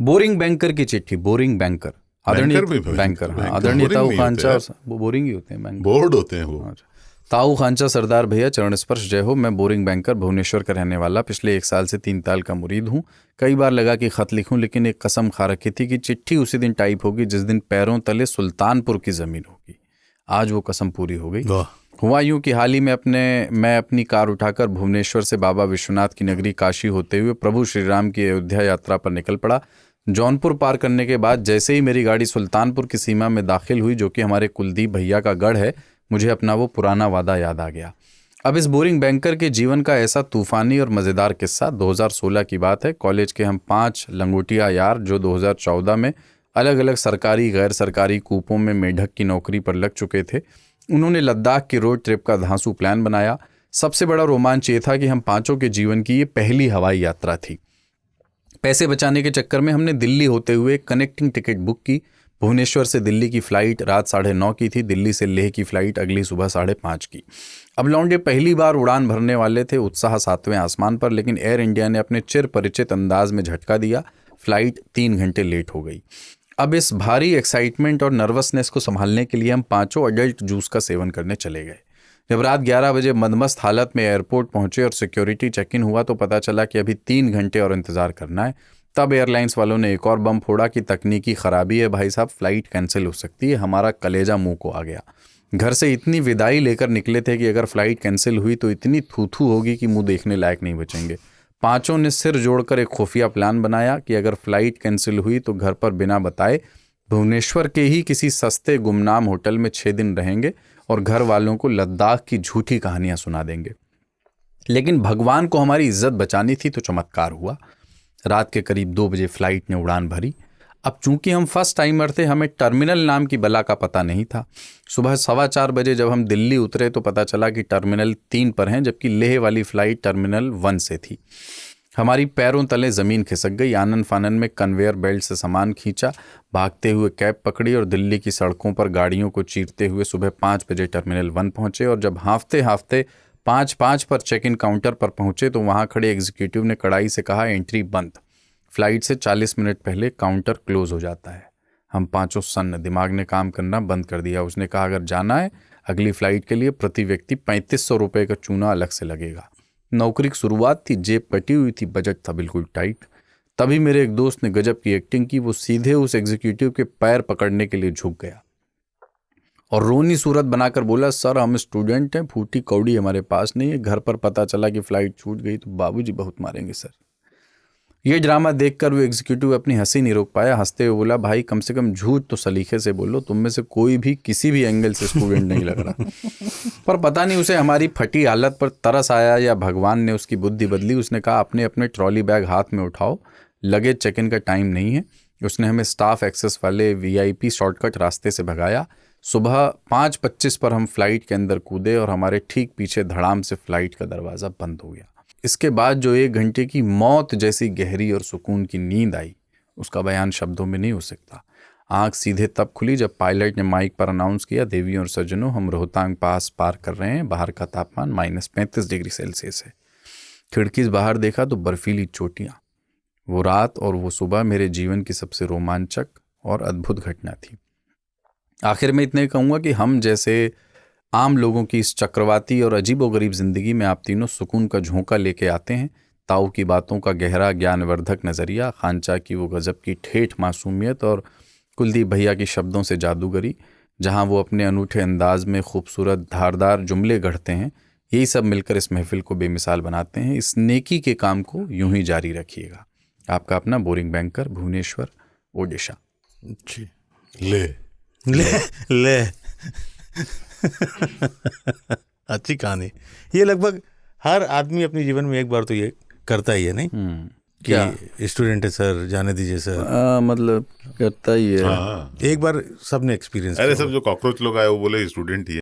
Boring banker की चिट्ठी, boring banker, आदरणीय बैंकर, हाँ, आदरणीय ताऊ खांचा, वो बोरिंग ही होते हैं, बोर्ड होते हैं वो। ताऊ खांचा सरदार भैया चरण स्पर्श जय हो। मैं बोरिंग बैंकर भुवनेश्वर का रहने वाला पिछले 1 साल से 3 ताल का मुरीद हूँ। कई बार लगा कि खत लिखूं, लेकिन एक कसम खा रखी थी कि चिट्ठी उसी दिन टाइप होगी जिस दिन पैरों तले सुल्तानपुर की जमीन होगी। आज वो कसम पूरी हो गई। हुआ यूं कि हाल ही में मैं अपनी कार उठाकर भुवनेश्वर से बाबा विश्वनाथ की नगरी काशी होते हुए प्रभु श्री राम की अयोध्या यात्रा पर निकल पड़ा। जौनपुर पार करने के बाद जैसे ही मेरी गाड़ी सुल्तानपुर की सीमा में दाखिल हुई, जो कि हमारे कुलदीप भैया का गढ़ है, मुझे अपना वो पुराना वादा याद आ गया। अब इस बोरिंग बैंकर के जीवन का ऐसा तूफानी और मज़ेदार किस्सा 2016 की बात है। कॉलेज के हम 5 लंगोटिया यार जो 2014 में अलग अलग सरकारी गैर सरकारी कूपों में मेढक की नौकरी पर लग चुके थे, उन्होंने लद्दाख की रोड ट्रिप का धांसू प्लान बनाया। सबसे बड़ा रोमांच ये था कि हम पांचों के जीवन की ये पहली हवाई यात्रा थी। पैसे बचाने के चक्कर में हमने दिल्ली होते हुए कनेक्टिंग टिकट बुक की। भुवनेश्वर से दिल्ली की फ़्लाइट रात 9:30 की थी, दिल्ली से लेह की फ़्लाइट अगली सुबह 5:30 की। अब लौंडे पहली बार उड़ान भरने वाले थे, उत्साह 7वें आसमान पर, लेकिन एयर इंडिया ने अपने चिर परिचित अंदाज में झटका दिया। फ़्लाइट 3 घंटे लेट हो गई। अब इस भारी एक्साइटमेंट और नर्वसनेस को संभालने के लिए हम पांचों अडल्ट जूस का सेवन करने चले गए। जब रात 11 बजे मदमस्त हालत में एयरपोर्ट पहुंचे और सिक्योरिटी चेक इन हुआ तो पता चला कि अभी 3 घंटे और इंतज़ार करना है। तब एयरलाइंस वालों ने एक और बम फोड़ा कि तकनीकी खराबी है भाई साहब, फ़्लाइट कैंसिल हो सकती है। हमारा कलेजा मुंह को आ गया। घर से इतनी विदाई लेकर निकले थे कि अगर फ़्लाइट कैंसिल हुई तो इतनी थू होगी कि मुंह देखने लायक नहीं बचेंगे। पांचों ने सिर जोड़कर एक खुफिया प्लान बनाया कि अगर फ़्लाइट कैंसिल हुई तो घर पर बिना बताए भुवनेश्वर के ही किसी सस्ते गुमनाम होटल में 6 दिन रहेंगे और घर वालों को लद्दाख की झूठी कहानियां सुना देंगे। लेकिन भगवान को हमारी इज्जत बचानी थी तो चमत्कार हुआ। रात के करीब 2 बजे फ़्लाइट ने उड़ान भरी। अब चूंकि हम फर्स्ट टाइमर थे, हमें टर्मिनल नाम की बला का पता नहीं था। सुबह 4:15 बजे जब हम दिल्ली उतरे तो पता चला कि टर्मिनल 3 पर हैं, जबकि लेह वाली फ़्लाइट टर्मिनल 1 से थी। हमारी पैरों तले ज़मीन खिसक गई। आनन फानन में कन्वेयर बेल्ट से सामान खींचा, भागते हुए कैब पकड़ी और दिल्ली की सड़कों पर गाड़ियों को चीरते हुए सुबह 5 बजे टर्मिनल 1 पहुंचे। और जब हांफते हांफते 5:05 पर चेक इन काउंटर पर पहुंचे तो वहां खड़े एग्जीक्यूटिव ने कड़ाई से कहा, एंट्री बंद, फ़्लाइट से 40 मिनट पहले काउंटर क्लोज हो जाता है। हम पांचों सन्न, दिमाग ने काम करना बंद कर दिया। उसने कहा, अगर जाना है अगली फ़्लाइट के लिए प्रति व्यक्ति 3500 रुपये का चूना अलग से लगेगा। नौकरी की शुरुआत थी, जेब कटी हुई थी, बजट था बिल्कुल टाइट। तभी मेरे एक दोस्त ने गजब की एक्टिंग की। वो सीधे उस एग्जीक्यूटिव के पैर पकड़ने के लिए झुक गया और रोनी सूरत बनाकर बोला, सर हम स्टूडेंट हैं, फूटी कौड़ी हमारे पास नहीं है, घर पर पता चला कि फ़्लाइट छूट गई तो बाबूजी बहुत मारेंगे सर। ये ड्रामा देखकर वो एग्जीक्यूटिव अपनी हंसी नहीं रोक पाया। हंसते हुए बोला, भाई कम से कम झूठ तो सलीके से बोलो, तुम में से कोई भी किसी भी एंगल से स्टूडेंट नहीं लग रहा। पर पता नहीं उसे हमारी फटी हालत पर तरस आया या भगवान ने उसकी बुद्धि बदली। उसने कहा, अपने अपने ट्रॉली बैग हाथ में उठाओ, लगेज चेक इन का टाइम नहीं है। उसने हमें स्टाफ एक्सेस वाले VIP शॉर्टकट रास्ते से भगाया। सुबह 5:25 पर हम फ़्लाइट के अंदर कूदे और हमारे ठीक पीछे धड़ाम से फ़्लाइट का दरवाज़ा बंद हो गया। इसके बाद जो 1 घंटे की मौत जैसी गहरी और सुकून की नींद आई, उसका बयान शब्दों में नहीं हो सकता। आंख सीधे तब खुली जब पायलट ने माइक पर अनाउंस किया, देवियों और सज्जनों, हम रोहतांग पास पार कर रहे हैं। बाहर का तापमान -35 डिग्री सेल्सियस है। खिड़की से बाहर देखा तो बर्फीली चोटियाँ। वो रात और वो सुबह मेरे जीवन की सबसे रोमांचक और अद्भुत घटना थी। आखिर में इतने कहूँगा कि हम जैसे आम लोगों की इस चक्रवाती और अजीबोगरीब जिंदगी में आप तीनों सुकून का झोंका लेके आते हैं। ताऊ की बातों का गहरा ज्ञानवर्धक नज़रिया, खांचा की वो गजब की ठेठ मासूमियत और कुलदीप भैया की शब्दों से जादूगरी, जहां वो अपने अनूठे अंदाज में खूबसूरत धारदार जुमले गढ़ते हैं, यही सब मिलकर इस महफिल को बेमिसाल बनाते हैं। इस नेकी के काम को यूं ही जारी रखिएगा। आपका अपना बोरिंग बैंकर, भुवनेश्वर, ओडिशा। ले ले ले अच्छी कहानी। ये लगभग हर आदमी अपने जीवन में एक बार तो ये करता ही है, नहीं? कि स्टूडेंट है सर, जाने दीजिए सर, मतलब करता ही है। हाँ। एक बार सबने एक्सपीरियंस। अरे सब जो कॉकरोच लोग आए वो बोले स्टूडेंट ही है।